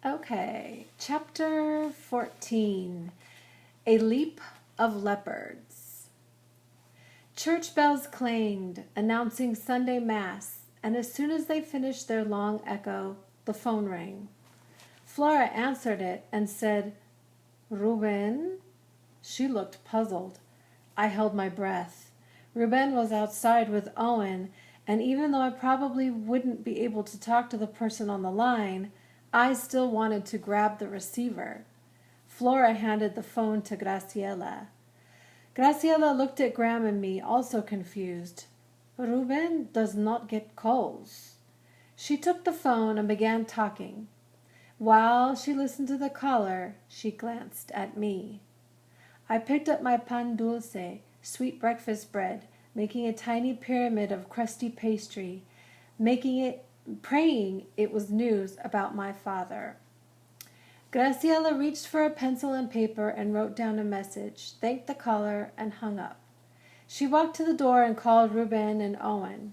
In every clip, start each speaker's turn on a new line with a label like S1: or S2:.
S1: Okay, chapter 14, A Leap of Leopards. Church bells clanged, announcing Sunday Mass, and as soon as they finished their long echo, the phone rang. Flora answered it and said, "Ruben?" She looked puzzled. I held my breath. Ruben was outside with Owen, and even though I probably wouldn't be able to talk to the person on the line, I still wanted to grab the receiver. Flora handed the phone to Graciela. Graciela looked at Graham and me, also confused. "Ruben does not get calls." She took the phone and began talking. While she listened to the caller, she glanced at me. I picked up my pan dulce, sweet breakfast bread, making a tiny pyramid of crusty pastry, praying it was news about my father. Graciela reached for a pencil and paper and wrote down a message, thanked the caller, and hung up. She walked to the door and called Ruben and Owen.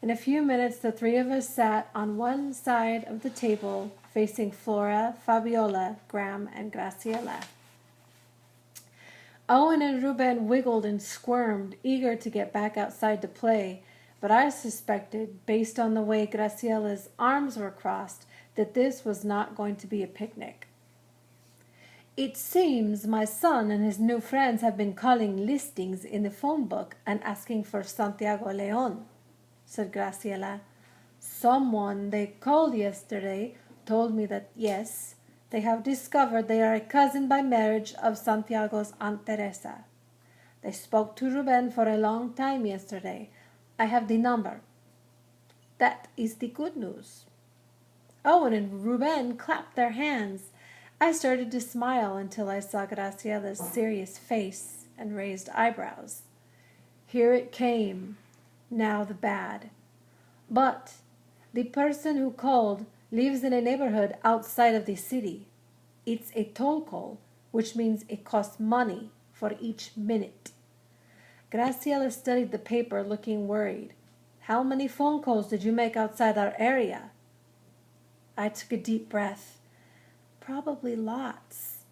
S1: In a few minutes, the three of us sat on one side of the table, facing Flora, Fabiola, Graham, and Graciela. Owen and Ruben wiggled and squirmed, eager to get back outside to play, but I suspected, based on the way Graciela's arms were crossed, that this was not going to be a picnic. "It seems my son and his new friends have been calling listings in the phone book and asking for Santiago León," said Graciela. "Someone they called yesterday told me that, yes, they have discovered they are a cousin by marriage of Santiago's Aunt Teresa. They spoke to Ruben for a long time yesterday. I have the number. That is the good news." Owen and Ruben clapped their hands. I started to smile until I saw Graciela's serious face and raised eyebrows. Here it came. Now the bad. "But the person who called lives in a neighborhood outside of the city. It's a toll call, which means it costs money for each minute." Graciela studied the paper, looking worried. "How many phone calls did you make outside our area?" I took a deep breath. "Probably lots."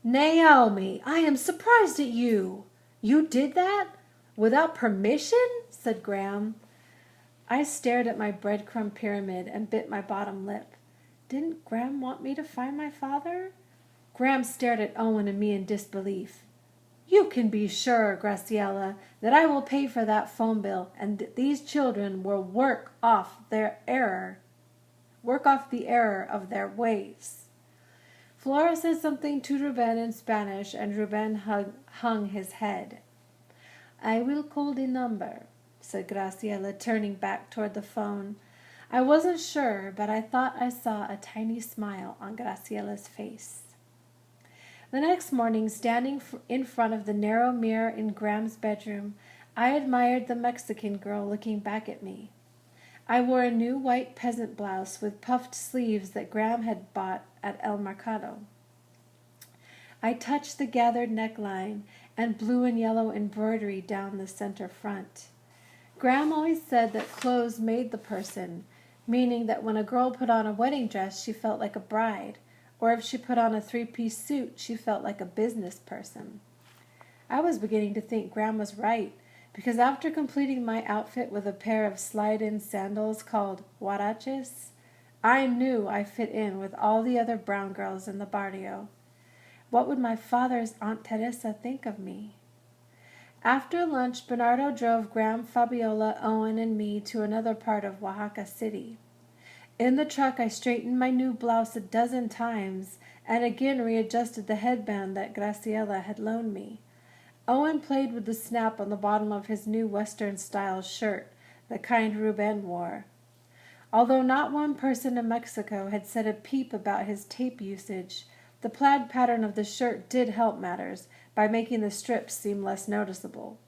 S1: "Naomi, I am surprised at you. You did that? Without permission?" said Graham. I stared at my breadcrumb pyramid and bit my bottom lip. Didn't Graham want me to find my father? Graham stared at Owen and me in disbelief. "You can be sure, Graciela, that I will pay for that phone bill, and that these children will work off the error of their ways." Flora said something to Ruben in Spanish, and Ruben hung his head. "I will call the number," said Graciela, turning back toward the phone. I wasn't sure, but I thought I saw a tiny smile on Graciela's face. The next morning, standing in front of the narrow mirror in Graham's bedroom, I admired the Mexican girl looking back at me. I wore a new white peasant blouse with puffed sleeves that Graham had bought at El Mercado. I touched the gathered neckline and blue and yellow embroidery down the center front. Graham always said that clothes made the person, meaning that when a girl put on a wedding dress, she felt like a bride, or if she put on a three-piece suit, she felt like a business person. I was beginning to think Graham was right, because after completing my outfit with a pair of slide-in sandals called huaraches, I knew I fit in with all the other brown girls in the barrio. What would my father's Aunt Teresa think of me? After lunch, Bernardo drove Graham, Fabiola, Owen, and me to another part of Oaxaca City. In the truck, I straightened my new blouse a dozen times and again readjusted the headband that Graciela had loaned me. Owen played with the snap on the bottom of his new Western-style shirt, the kind Ruben wore. Although not one person in Mexico had said a peep about his tape usage, the plaid pattern of the shirt did help matters by making the strips seem less noticeable.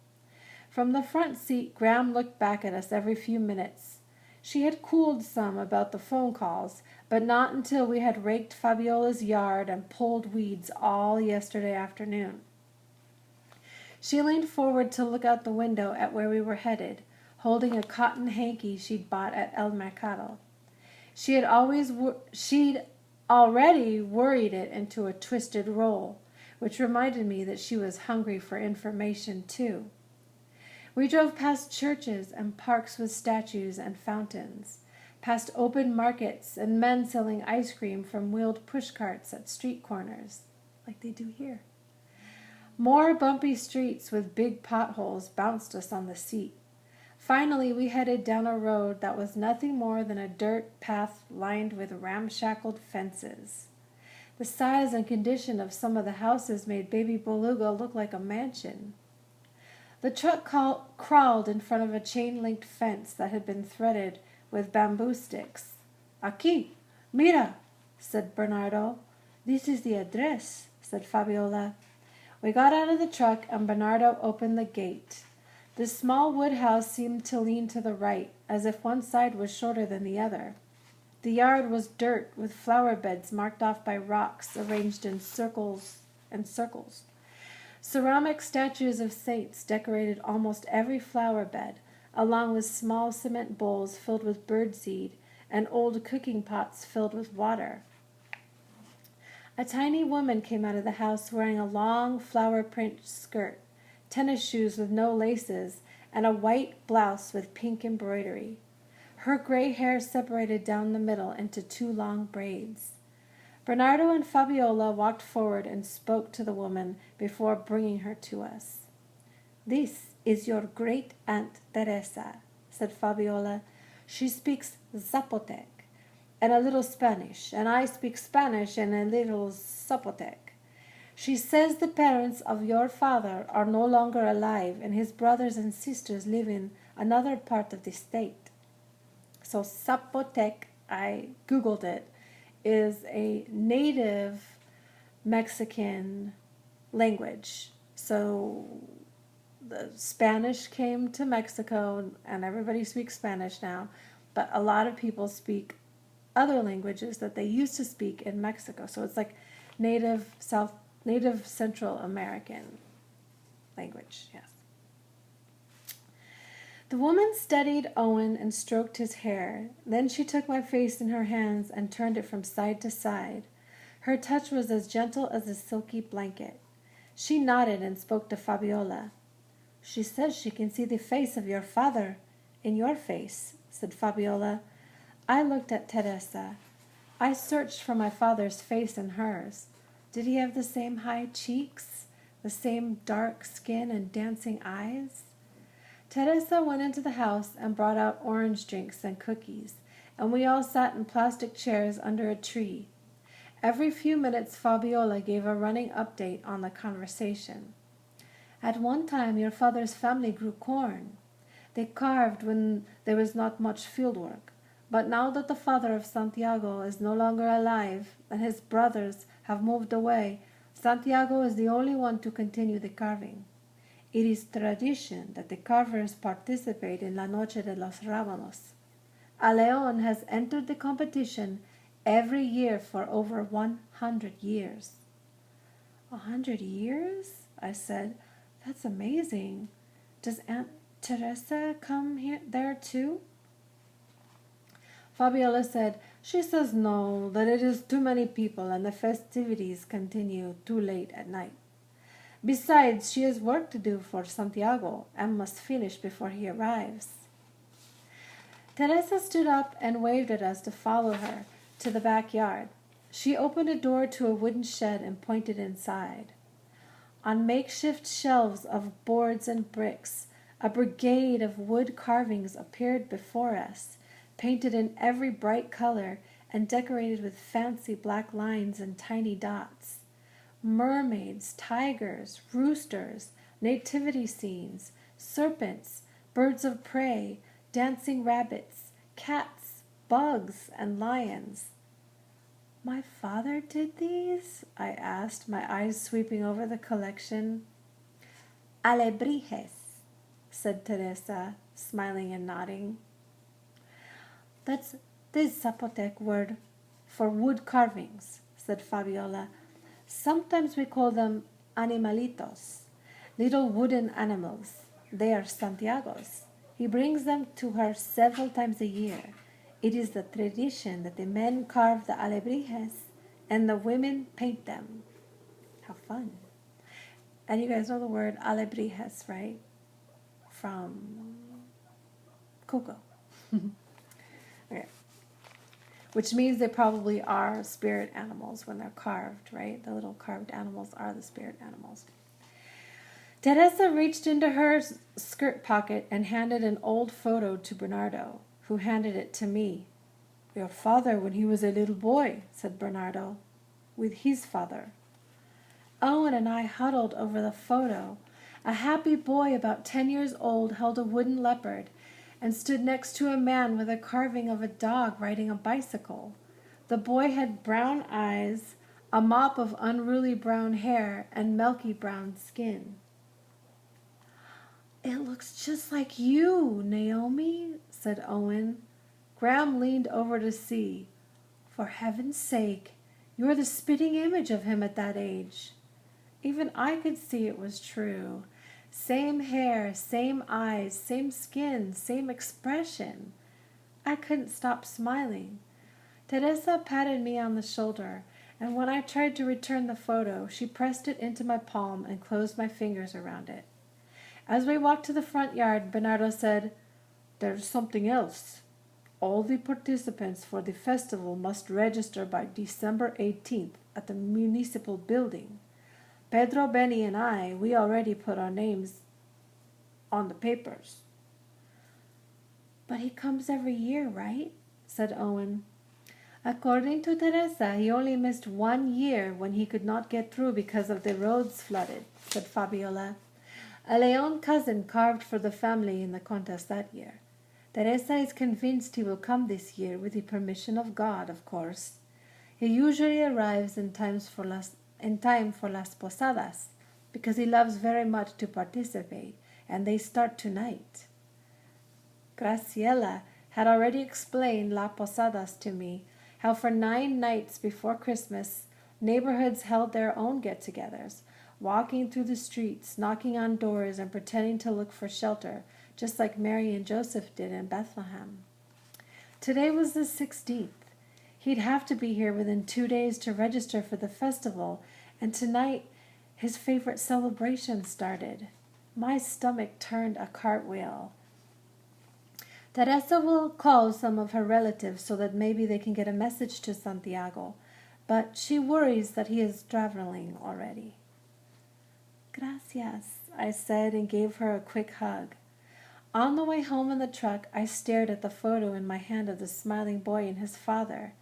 S1: From the front seat, Graham looked back at us every few minutes. She had cooled some about the phone calls, but not until we had raked Fabiola's yard and pulled weeds all yesterday afternoon. She leaned forward to look out the window at where we were headed, holding a cotton hanky she'd bought at El Mercado. She'd already worried it into a twisted roll, which reminded me that she was hungry for information too. We drove past churches and parks with statues and fountains, past open markets and men selling ice cream from wheeled pushcarts at street corners, like they do here. More bumpy streets with big potholes bounced us on the seat. Finally, we headed down a road that was nothing more than a dirt path lined with ramshackled fences. The size and condition of some of the houses made Baby Beluga look like a mansion. The truck crawled in front of a chain-linked fence that had been threaded with bamboo sticks. "Aquí, mira," said Bernardo. "This is the address," said Fabiola. We got out of the truck and Bernardo opened the gate. The small wood house seemed to lean to the right, as if one side was shorter than the other. The yard was dirt with flower beds marked off by rocks arranged in circles and circles. Ceramic statues of saints decorated almost every flower bed, along with small cement bowls filled with birdseed and old cooking pots filled with water. A tiny woman came out of the house wearing a long flower print skirt, tennis shoes with no laces, and a white blouse with pink embroidery. Her gray hair separated down the middle into 2 long braids. Bernardo and Fabiola walked forward and spoke to the woman before bringing her to us. "This is your great-aunt Teresa," said Fabiola. "She speaks Zapotec and a little Spanish, and I speak Spanish and a little Zapotec. She says the parents of your father are no longer alive and his brothers and sisters live in another part of the state." So Zapotec, I Googled it, is a native Mexican language. So the Spanish came to Mexico and everybody speaks Spanish now, but a lot of people speak other languages that they used to speak in Mexico. So it's like native Central American language, yes. The woman studied Owen and stroked his hair. Then she took my face in her hands and turned it from side to side. Her touch was as gentle as a silky blanket. She nodded and spoke to Fabiola. "She says she can see the face of your father in your face," said Fabiola. I looked at Teresa. I searched for my father's face in hers. Did he have the same high cheeks, the same dark skin and dancing eyes? Teresa went into the house and brought out orange drinks and cookies, and we all sat in plastic chairs under a tree. Every few minutes Fabiola gave a running update on the conversation. "At one time your father's family grew corn. They carved when there was not much field work. But now that the father of Santiago is no longer alive and his brothers have moved away, Santiago is the only one to continue the carving. It is tradition that the carvers participate in La Noche de los Rábanos. A León has entered the competition every year for over 100 years. 100 years? I said. That's amazing. Does Aunt Teresa come there too? Fabiola said, "She says no, that it is too many people and the festivities continue too late at night. Besides, she has work to do for Santiago and must finish before he arrives." Teresa stood up and waved at us to follow her to the backyard. She opened a door to a wooden shed and pointed inside. On makeshift shelves of boards and bricks, a brigade of wood carvings appeared before us, painted in every bright color and decorated with fancy black lines and tiny dots. Mermaids, tigers, roosters, nativity scenes, serpents, birds of prey, dancing rabbits, cats, bugs, and lions. "My father did these?" I asked, my eyes sweeping over the collection. "Alebrijes," said Teresa, smiling and nodding. "That's the Zapotec word for wood carvings," said Fabiola. "Sometimes we call them animalitos, little wooden animals. They are Santiago's. He brings them to her several times a year. It is the tradition that the men carve the alebrijes and the women paint them. How fun. And you guys know the word alebrijes, right? From Coco. Okay. Which means they probably are spirit animals when they're carved, right? The little carved animals are the spirit animals. Teresa reached into her skirt pocket and handed an old photo to Bernardo, who handed it to me. Your father when he was a little boy, said Bernardo, with his father. Owen and I huddled over the photo. A happy boy about 10 years old held a wooden leopard and stood next to a man with a carving of a dog riding a bicycle. The boy had brown eyes, a mop of unruly brown hair, and milky brown skin. It looks just like you, Naomi, said Owen. Graham leaned over to see. For heaven's sake, you're the spitting image of him at that age. Even I could see it was true. Same hair, same eyes, same skin, same expression. I couldn't stop smiling. Teresa patted me on the shoulder, and when I tried to return the photo, she pressed it into my palm and closed my fingers around it. As we walked to the front yard, Bernardo said, There's something else. All the participants for the festival must register by December 18th at the municipal building. Pedro, Benny, and I, we already put our names on the papers. But he comes every year, right? Said Owen. According to Teresa, he only missed 1 year when he could not get through because of the roads flooded, said Fabiola. A León cousin carved for the family in the contest that year. Teresa is convinced he will come this year with the permission of God, of course. He usually arrives in time for las posadas, because he loves very much to participate, and they start tonight. Graciela had already explained las posadas to me, how for 9 nights before Christmas, neighborhoods held their own get-togethers, walking through the streets, knocking on doors, and pretending to look for shelter, just like Mary and Joseph did in Bethlehem. Today was the 16th. He'd have to be here within 2 days to register for the festival, and tonight his favorite celebration started. My stomach turned a cartwheel. Teresa will call some of her relatives so that maybe they can get a message to Santiago, but she worries that he is traveling already. Gracias, I said and gave her a quick hug. On the way home in the truck, I stared at the photo in my hand of the smiling boy and his father.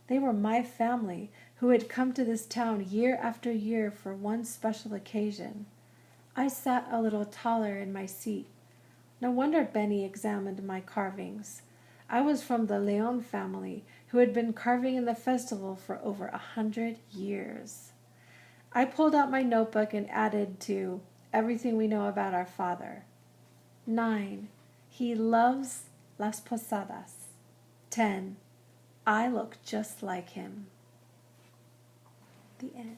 S1: They were my family, who had come to this town year after year for one special occasion. I sat a little taller in my seat. No wonder Benny examined my carvings. I was from the León family, who had been carving in the festival for over 100 years. I pulled out my notebook and added to everything we know about our father. 9. He loves las posadas. 10. I look just like him. The end.